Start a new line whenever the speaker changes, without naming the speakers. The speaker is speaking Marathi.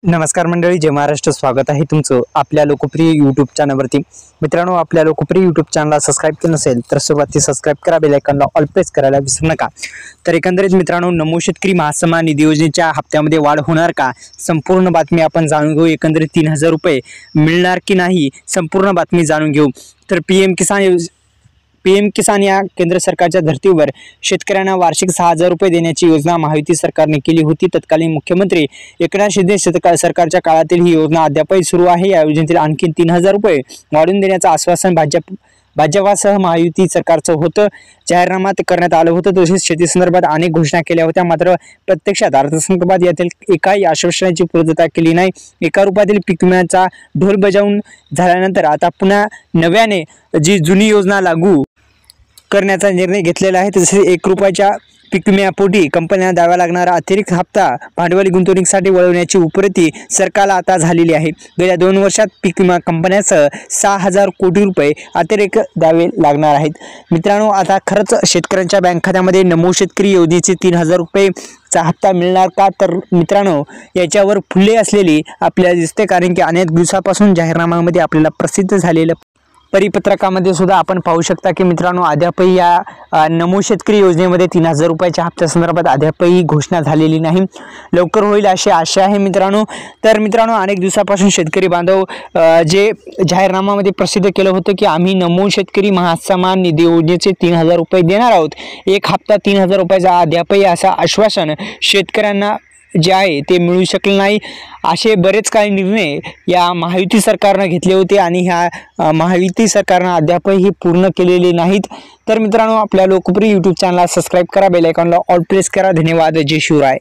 नमस्कार मंडळी, जय महाराष्ट्र. स्वागत आहे तुमचं आपल्या लोकप्रिय यूट्यूब चॅनलवरती. मित्रांनो, आपल्या लोकप्रिय यूट्यूब चॅनलला सबस्क्राईब केलं नसेल तर सुरुवाती सबस्क्राईब करा, बेल आयकॉनला ऑल प्रेस करायला विसरू नका. तर एकंदरीत मित्रांनो, नमो शेतकरी महासन्मान निधी योजनेच्या हप्त्यामध्ये वाढ होणार का? संपूर्ण बातमी आपण जाणून घेऊ. एकंदरीत 3000 रुपये मिळणार की नाही, संपूर्ण बातमी जाणून घेऊ. तर पीएम किसान या केंद्र सरकारच्या धर्तीवर शेतकऱ्यांना वार्षिक 6000 रुपये देण्याची योजना महायुती सरकारने केली होती. तत्कालीन मुख्यमंत्री एकनाथ शिंदे सरकारच्या काळातील ही योजना अद्यापही सुरू आहे. या योजनेतील आणखी 3000 रुपये वाढवून देण्याचं आश्वासन भाजपासह महायुती सरकारचं होतं. जाहीरनाम्यात करण्यात आलं होतं. तसेच शेती संदर्भात अनेक घोषणा केल्या होत्या, मात्र प्रत्यक्षात अर्थसंकल्पात यातील एकाही आश्वासनाची पूर्तता केली नाही. एका रुपयातील पीक विम्याचा ढोल बजावून झाल्यानंतर आता पुन्हा नव्याने जी जुनी योजना लागू करण्याचा निर्णय घेतलेला आहे. तसेच 1 रुपयाच्या पीक विम्यापोटी कंपन्यांना द्यावा लागणारा अतिरिक्त हप्ता भांडवली गुंतवणुकीसाठी वळवण्याची उपरती सरकारला आता झालेली आहे. गेल्या 2 वर्षात पीक विमा कंपन्यांसह 6000 कोटी रुपये अतिरिक्त द्यावे लागणार आहेत. मित्रांनो, आता खरंच शेतकऱ्यांच्या बँक खात्यामध्ये नमो शेतकरी योजनेचे 3000 रुपयेचा हप्ता मिळणार का? तर मित्रांनो, याच्यावर फुले असलेली आपल्याला दिसते, कारण की अनेक दिवसापासून जाहीरनाम्यामध्ये आपल्याला प्रसिद्ध झालेलं परिपत्रकामध्ये सुद्धा आपण पाहू शकता की मित्रांनो, अद्यापही या नमो शेतकरी योजनेमध्ये 3000 रुपयाच्या हप्त्यासंदर्भात अद्यापही घोषणा झालेली नाही. लवकर होईल अशी आशा आहे मित्रांनो. तर मित्रांनो, अनेक दिवसापासून शेतकरी बांधव जे जाहीरनाम्यामध्ये प्रसिद्ध केलं होतं की आम्ही नमो शेतकरी महासन्मान निधी योजनेचे 3000 रुपये देणार आहोत, एक हप्ता 3000 रुपयाचा, अद्यापही असं आश्वासन शेतकऱ्यांना जे आहे ते मिळू शकले नाही. असे बरेच काही निर्णय या महायुती सरकारनं घेतले होते आणि ह्या महायुती सरकारनं अद्यापही पूर्ण केलेले नाहीत. तर मित्रांनो, आपल्या लोकप्रिय यूट्यूब चॅनलला सबस्क्राईब करा, बेल आयकॉनला ऑल प्रेस करा. धन्यवाद. जय शिवराय.